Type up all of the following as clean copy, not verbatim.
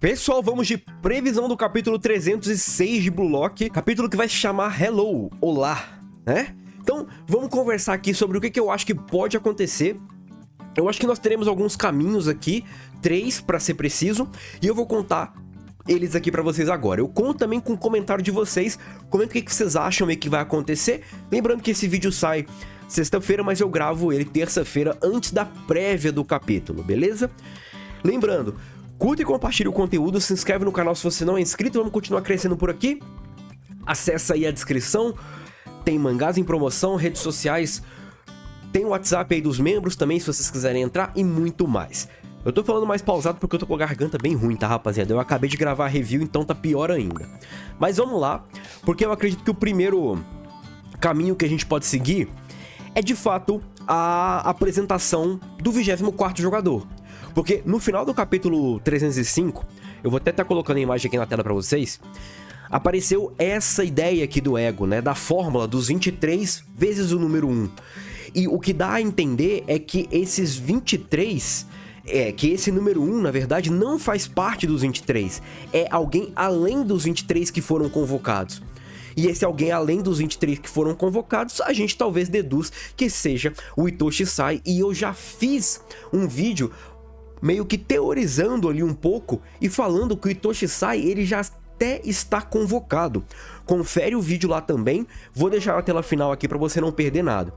Pessoal, vamos de previsão do capítulo 306 de Blue Lock, capítulo que vai se chamar Hello, Olá, né? Então, vamos conversar aqui sobre o que eu acho que pode acontecer. Eu acho que nós teremos alguns caminhos aqui, 3 para ser preciso, e eu vou contar eles aqui pra vocês agora. Eu conto também com o comentário de vocês, comenta o que vocês acham aí que vai acontecer. Lembrando que esse vídeo sai sexta-feira, mas eu gravo ele terça-feira antes da prévia do capítulo, beleza? Lembrando, curta e compartilhe o conteúdo, se inscreve no canal se você não é inscrito, vamos continuar crescendo por aqui. Acessa aí a descrição, tem mangás em promoção, redes sociais, tem o WhatsApp aí dos membros também, se vocês quiserem entrar, e muito mais. Eu tô falando mais pausado porque eu tô com a garganta bem ruim, tá, rapaziada? Eu acabei de gravar a review, então tá pior ainda. Mas vamos lá, porque eu acredito que o primeiro caminho que a gente pode seguir é, de fato, a apresentação do 24º jogador. Porque no final do capítulo 305, eu vou até estar colocando a imagem aqui na tela pra vocês, apareceu essa ideia aqui do Ego, né, da fórmula dos 23 vezes o número 1. E o que dá a entender é que esses 23, que esse número 1, na verdade, não faz parte dos 23. É alguém além dos 23 que foram convocados. E esse alguém além dos 23 que foram convocados, a gente talvez deduz que seja o Itoshi Sai. E eu já fiz um vídeo meio que teorizando ali um pouco e falando que o Itoshi Sai, ele já até está convocado. Confere o vídeo lá também, vou deixar na tela final aqui para você não perder nada.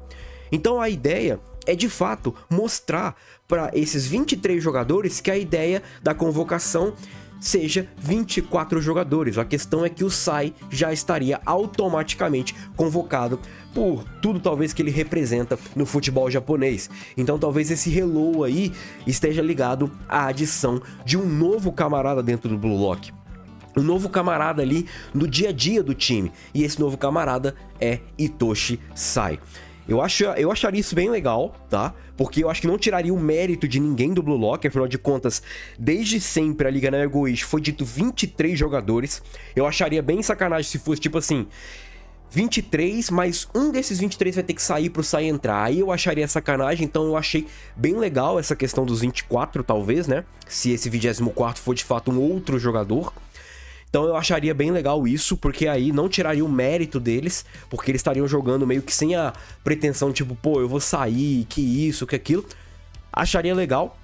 Então a ideia é, de fato, mostrar para esses 23 jogadores que a ideia da convocação seja 24 jogadores. A questão é que o Sai já estaria automaticamente convocado por tudo talvez que ele representa no futebol japonês. Então talvez esse Hello aí esteja ligado à adição de um novo camarada dentro do Blue Lock. Um novo camarada ali no dia a dia do time. E esse novo camarada é Itoshi Sai. Eu acharia isso bem legal, tá? Porque eu acho que não tiraria o mérito de ninguém do Blue Lock, afinal de contas, desde sempre a Liga Neo East foi dito 23 jogadores. Eu acharia bem sacanagem se fosse tipo assim, 23, mas um desses 23 vai ter que sair pro Sai entrar. Aí eu acharia sacanagem, então eu achei bem legal essa questão dos 24, talvez, né? Se esse 24º for de fato um outro jogador. Então eu acharia bem legal isso, porque aí não tiraria o mérito deles, porque eles estariam jogando meio que sem a pretensão, tipo, pô, eu vou sair, que isso, que aquilo. Acharia legal.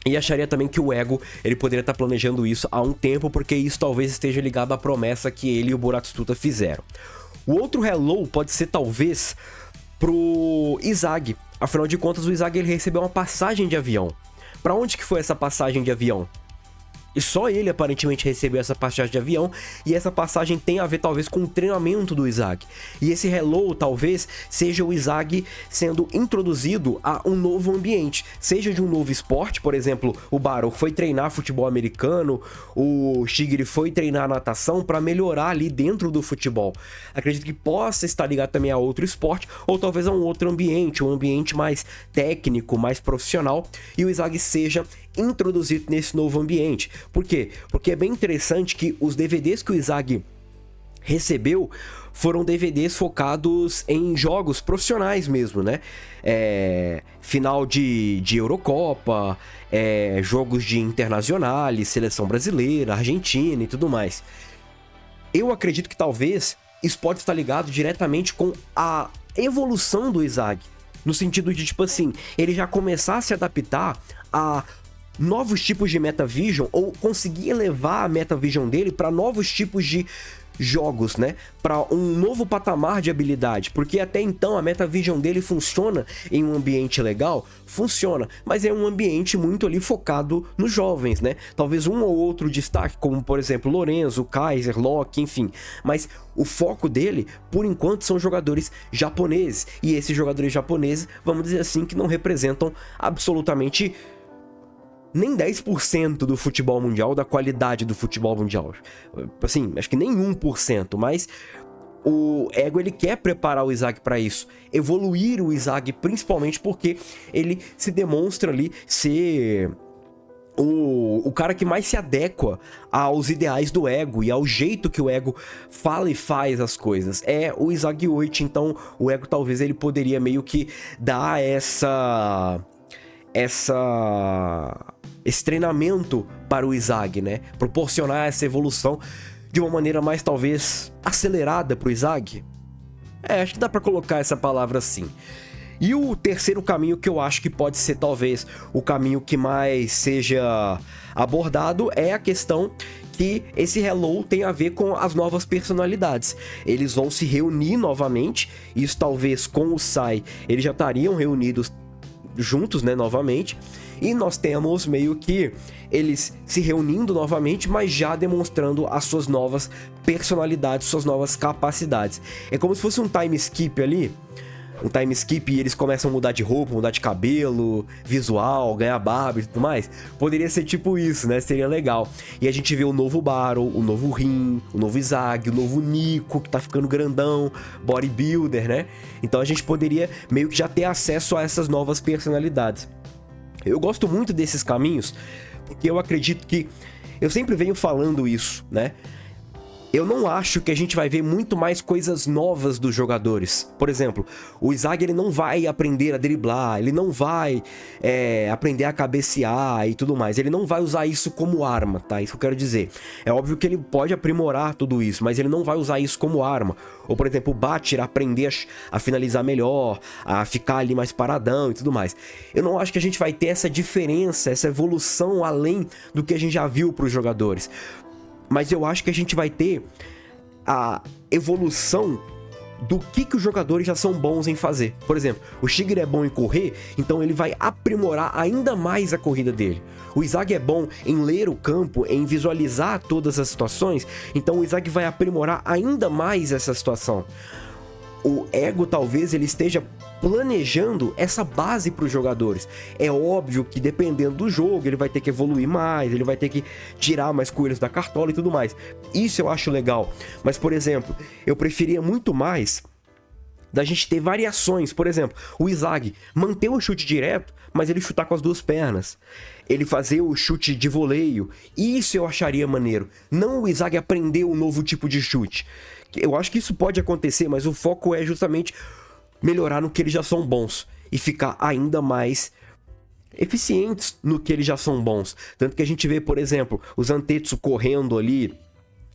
E acharia também que o Ego, ele poderia estar planejando isso há um tempo, porque isso talvez esteja ligado à promessa que ele e o Boratsuta fizeram. O outro Hello pode ser talvez pro Izagi. Afinal de contas, o Izagi ele recebeu uma passagem de avião. Pra onde que foi essa passagem de avião? E só ele aparentemente recebeu essa passagem de avião, e essa passagem tem a ver talvez com o treinamento do Izagi. E esse Hello talvez seja o Izagi sendo introduzido a um novo ambiente, seja de um novo esporte, por exemplo, o Barou foi treinar futebol americano, o Shigiri foi treinar natação para melhorar ali dentro do futebol. Acredito que possa estar ligado também a outro esporte, ou talvez a um outro ambiente, um ambiente mais técnico, mais profissional, e o Izagi seja introduzido nesse novo ambiente. Por quê? Porque é bem interessante que os DVDs que o Izagi recebeu foram DVDs focados em jogos profissionais mesmo, né? Final de Eurocopa, jogos de Internazionale, seleção brasileira, Argentina e tudo mais. Eu acredito que talvez isso pode estar ligado diretamente com a evolução do Izagi, no sentido de, tipo assim, ele já começar a se adaptar a novos tipos de MetaVision, ou conseguir elevar a MetaVision dele para novos tipos de jogos, né? Para um novo patamar de habilidade, porque até então a MetaVision dele funciona em um ambiente legal, funciona, mas é um ambiente muito ali focado nos jovens, né? Talvez um ou outro destaque, como por exemplo Lorenzo, Kaiser, Loki, enfim, mas o foco dele, por enquanto, são jogadores japoneses, e esses jogadores japoneses, vamos dizer assim, que não representam absolutamente nem 10% do futebol mundial, da qualidade do futebol mundial. Assim, acho que nem 1%, mas o Ego ele quer preparar o Izagi para isso, evoluir o Izagi, principalmente porque ele se demonstra ali ser o cara que mais se adequa aos ideais do Ego e ao jeito que o Ego fala e faz as coisas. É o Izagi 8, então o Ego talvez ele poderia meio que dar essa esse treinamento para o Izag, né? Proporcionar essa evolução de uma maneira mais, talvez, acelerada para o Izag. Acho que dá para colocar essa palavra assim. E o terceiro caminho que eu acho que pode ser, talvez, o caminho que mais seja abordado é a questão que esse Hello tem a ver com as novas personalidades. Eles vão se reunir novamente, isso talvez com o Sai, eles já estariam reunidos juntos, né, novamente. E nós temos meio que eles se reunindo novamente, mas já demonstrando as suas novas personalidades, suas novas capacidades. É como se fosse um time skip ali. Um time skip e eles começam a mudar de roupa, mudar de cabelo, visual, ganhar barba e tudo mais. Poderia ser tipo isso, né? Seria legal. E a gente vê o novo Barrow, o novo Rin, o novo Izag, o novo Nico, que tá ficando grandão, bodybuilder, né? Então a gente poderia meio que já ter acesso a essas novas personalidades. Eu gosto muito desses caminhos, porque eu acredito que... Eu sempre venho falando isso, né? Eu não acho que a gente vai ver muito mais coisas novas dos jogadores. Por exemplo, o Izag ele não vai aprender a driblar, ele não vai aprender a cabecear e tudo mais. Ele não vai usar isso como arma, tá? Isso que eu quero dizer. É óbvio que ele pode aprimorar tudo isso, mas ele não vai usar isso como arma. Ou, por exemplo, o Batcher aprender a finalizar melhor, a ficar ali mais paradão e tudo mais. Eu não acho que a gente vai ter essa diferença, essa evolução além do que a gente já viu para os jogadores. Mas eu acho que a gente vai ter a evolução do que os jogadores já são bons em fazer. Por exemplo, o Tigre é bom em correr, então ele vai aprimorar ainda mais a corrida dele. O Izag é bom em ler o campo, em visualizar todas as situações, então o Izag vai aprimorar ainda mais essa situação. O Ego talvez ele esteja planejando essa base para os jogadores. É óbvio que dependendo do jogo ele vai ter que evoluir mais, ele vai ter que tirar mais coelhos da cartola e tudo mais. Isso eu acho legal. Mas, por exemplo, eu preferia muito mais da gente ter variações. Por exemplo, o Izag manter o chute direto, mas ele chutar com as duas pernas. Ele fazer o chute de voleio. Isso eu acharia maneiro. Não o Izag aprender um novo tipo de chute. Eu acho que isso pode acontecer, mas o foco é justamente melhorar no que eles já são bons e ficar ainda mais eficientes no que eles já são bons. Tanto que a gente vê, por exemplo, os Zantetsu correndo ali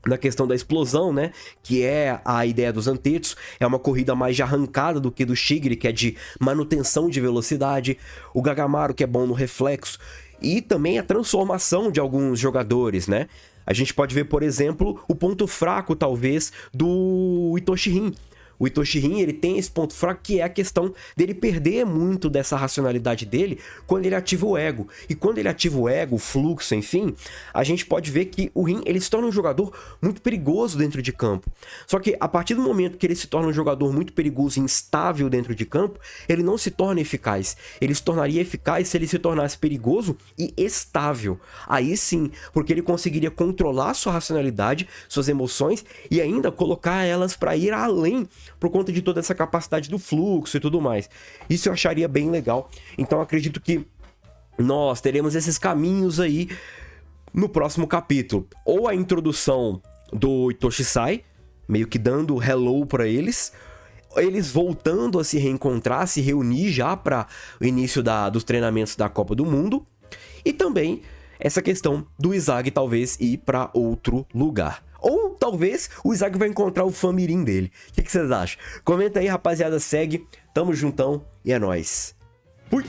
na questão da explosão, né? Que é a ideia dos Zantetsu. É uma corrida mais de arrancada do que do Tigre, que é de manutenção de velocidade. O Gagamaru, que é bom no reflexo. E também a transformação de alguns jogadores, né? A gente pode ver, por exemplo, o ponto fraco, talvez, do Itoshi Rin. O Itoshi Rin, ele tem esse ponto fraco que é a questão dele perder muito dessa racionalidade dele quando ele ativa o ego. E quando ele ativa o ego, o fluxo, enfim, a gente pode ver que o Rin, ele se torna um jogador muito perigoso dentro de campo. Só que a partir do momento que ele se torna um jogador muito perigoso e instável dentro de campo, ele não se torna eficaz. Ele se tornaria eficaz se ele se tornasse perigoso e estável. Aí sim, porque ele conseguiria controlar sua racionalidade, suas emoções e ainda colocar elas para ir além por conta de toda essa capacidade do fluxo e tudo mais. Isso eu acharia bem legal. Então acredito que nós teremos esses caminhos aí no próximo capítulo. Ou a introdução do Itoshi Sai, meio que dando hello para eles voltando a se reencontrar, se reunir já para o início dos treinamentos da Copa do Mundo. E também essa questão do Izag talvez ir para outro lugar. Ou talvez o Izag vai encontrar o fã-mirim dele. O que vocês acham? Comenta aí, rapaziada, segue. Tamo juntão e é nóis. Fui!